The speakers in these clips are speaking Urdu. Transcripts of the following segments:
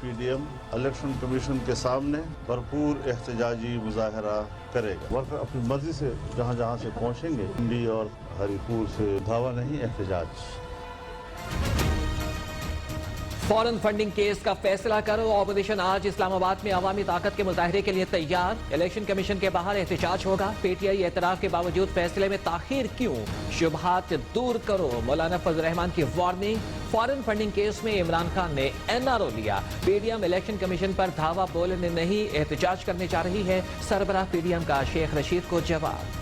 PDM الیکشن کمیشن کے سامنے بھرپور احتجاجی مظاہرہ کرے گا۔ ورکر اپنی مرضی سے جہاں جہاں سے پہنچیں گے، پنڈی اور ہری پور سے دھاوا نہیں، احتجاج۔ فورن فنڈنگ کیس کا فیصلہ کرو، اپوزیشن آج اسلام آباد میں عوامی طاقت کے مظاہرے کے لیے تیار، الیکشن کمیشن کے باہر احتجاج ہوگا۔ PTI اعتراف کے باوجود فیصلے میں تاخیر کیوں؟ شبہات دور کرو، مولانا فضل الرحمان کی وارننگ۔ فورن فنڈنگ کیس میں عمران خان نے NRO لیا، PDM الیکشن کمیشن پر دھاوا بولنے نہیں، احتجاج کرنے جا رہی ہے۔ سربراہ PDM کا شیخ رشید کو جواب۔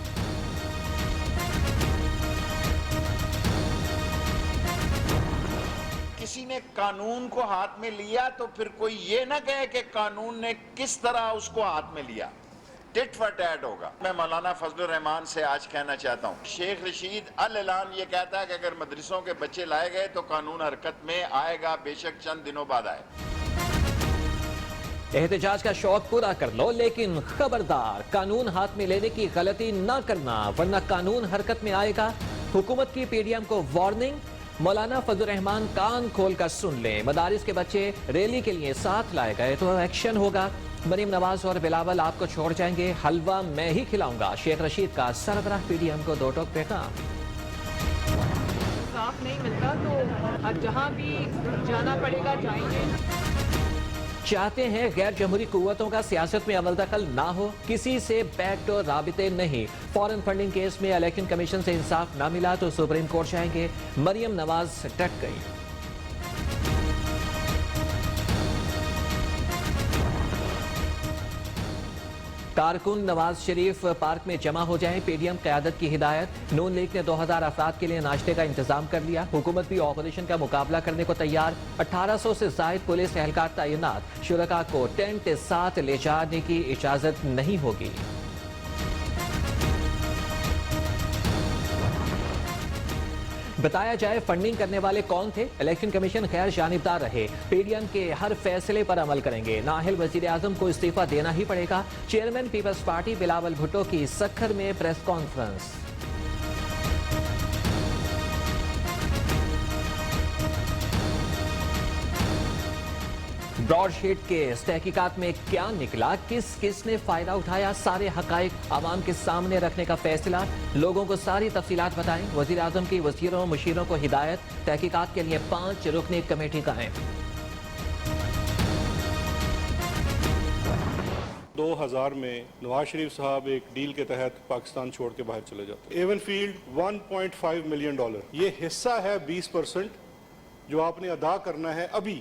کسی نے قانون کو ہاتھ میں لیا تو پھر کوئی یہ نہ کہے کہ قانون نے کس طرح اس کو ہاتھ میں لیا، ٹٹ فار ٹیٹ ہوگا۔ میں مولانا فضل الرحمان سے آج کہنا چاہتا ہوں، شیخ رشید الاعلان یہ کہتا ہے کہ اگر مدرسوں کے بچے لائے گئے تو قانون حرکت میں آئے گا، بے شک چند دنوں بعد آئے۔ احتجاج کا شوق پورا کر لو، لیکن خبردار قانون ہاتھ میں لینے کی غلطی نہ کرنا، ورنہ قانون حرکت میں آئے گا۔ حکومت کی PDM کو وارننگ۔ مولانا فضل الرحمان کان کھول کر سن لیں، مدارس کے بچے ریلی کے لیے ساتھ لائے گئے تو ایکشن ہوگا۔ مریم نواز اور بلاول آپ کو چھوڑ جائیں گے، حلوہ میں ہی کھلاؤں گا، شیخ رشید کا سربراہ PDM کو دو ٹوک پیغام۔ صاف نہیں ملتا تو جہاں بھی جانا پڑے گا جائیں گے۔ چاہتے ہیں غیر جمہوری قوتوں کا سیاست میں عمل دخل نہ ہو، کسی سے بیک ڈور رابطے نہیں۔ فورن فنڈنگ کیس میں الیکشن کمیشن سے انصاف نہ ملا تو سپریم کورٹ جائیں گے، مریم نواز ڈٹ گئی۔ کارکن نواز شریف پارک میں جمع ہو جائیں، PDM قیادت کی ہدایت۔ نون لیگ نے 2000 افراد کے لیے ناشتے کا انتظام کر لیا، حکومت بھی اپوزیشن کا مقابلہ کرنے کو تیار۔ 1800 سے زائد پولیس اہلکار تعینات، شرکاء کو ٹینٹ ساتھ لے جانے کی اجازت نہیں ہوگی۔ بتایا جائے فنڈنگ کرنے والے کون تھے؟ الیکشن کمیشن غیر جانبدار رہے، PDM کے ہر فیصلے پر عمل کریں گے، نااہل وزیر اعظم کو استعفیٰ دینا ہی پڑے گا۔ چیئرمین پیپلز پارٹی بلاول بھٹو کی سکھر میں پریس کانفرنس۔ براڈ شیٹ کے تحقیقات میں کیا نکلا، کس نے فائدہ اٹھایا، سارے حقائق عوام کے سامنے رکھنے کا فیصلہ، لوگوں کو ساری تفصیلات بتائیں۔ وزیر اعظم کی وزیروں مشیروں کو ہدایت، تحقیقات کے لیے 5 رکنی کمیٹی قائم۔ 2000 میں نواز شریف صاحب ایک ڈیل کے تحت پاکستان چھوڑ کے باہر چلے جاتے ہیں۔ ایون فیلڈ $1.5 ملین، یہ حصہ ہے 20% جو آپ نے ادا کرنا ہے ابھی۔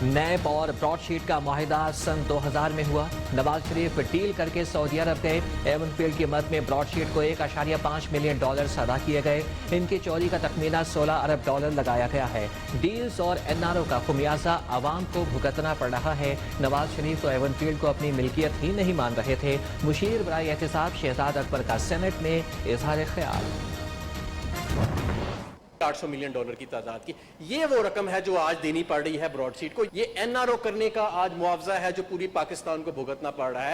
نیب اور براڈ شیٹ کا معاہدہ سن 2000 میں ہوا، نواز شریف ڈیل کر کے سعودی عرب گئے، ایون فیلڈ کی مد میں براڈ شیٹ کو $1.5 ملین ادا کیے گئے، ان کی چوری کا تخمینہ $16 ارب لگایا گیا ہے۔ ڈیلز اور NRO کا خمیازہ عوام کو بھگتنا پڑ رہا ہے۔ نواز شریف تو ایون فیلڈ کو اپنی ملکیت ہی نہیں مان رہے تھے۔ مشیر برائے احتساب شہزاد اکبر کا سینٹ میں اظہار خیال۔ $800 ملین کی تعداد کی، یہ وہ رقم ہے جو آج دینی پڑ رہی ہے براڈ شیٹ کو۔ یہ NRO کرنے کا آج معاوضہ ہے جو پوری پاکستان کو بھگتنا پڑ رہا ہے۔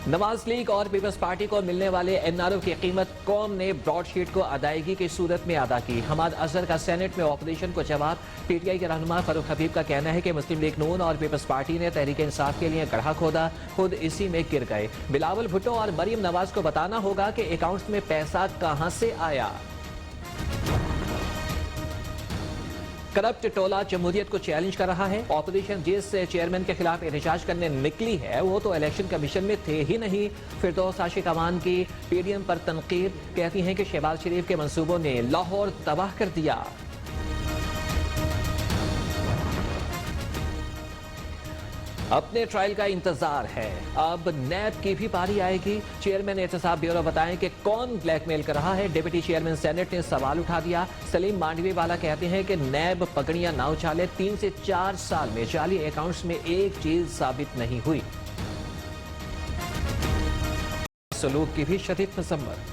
نواز لیگ اور پیپلز پارٹی کو ملنے والے NRO کی قیمت قوم نے براڈ شیٹ کو ادائیگی کی صورت میں ادا کی۔ حماد اظہر کا سینٹ میں اپوزیشن کو جواب۔ PTI کے رہنما فاروق حبیب کا کہنا ہے کہ مسلم لیگ نون اور پیپلز پارٹی نے تحریک انصاف کے لیے گڑھا کھودا، خود اسی میں گر گئے۔ بلاول بھٹو اور مریم نواز کو بتانا ہوگا کہ اکاؤنٹس میں پیسہ کہاں سے آیا۔ کرپٹ ٹولہ جمہوریت کو چیلنج کر رہا ہے، اپوزیشن جس چیئرمین کے خلاف احتجاج کرنے نکلی ہے وہ تو الیکشن کمیشن میں تھے ہی نہیں۔ فردوس عاشق امان کی PDM پر تنقید، کہتی ہیں کہ شہباز شریف کے منصوبوں نے لاہور تباہ کر دیا۔ اپنے ٹرائل کا انتظار ہے، اب نیب کی بھی باری آئے گی۔ چیئرمین احتساب بیورو بتائیں کہ کون بلیک میل کر رہا ہے۔ ڈپٹی چیئرمین سینٹ نے سوال اٹھا دیا۔ سلیم مانڈوی والا کہتے ہیں کہ نیب پگڑیاں نہ اچھالے، 3 سے 4 سال میں جعلی اکاؤنٹس میں ایک چیز ثابت نہیں ہوئی۔ سلوک کی بھی شدید مذمت۔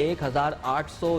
1,800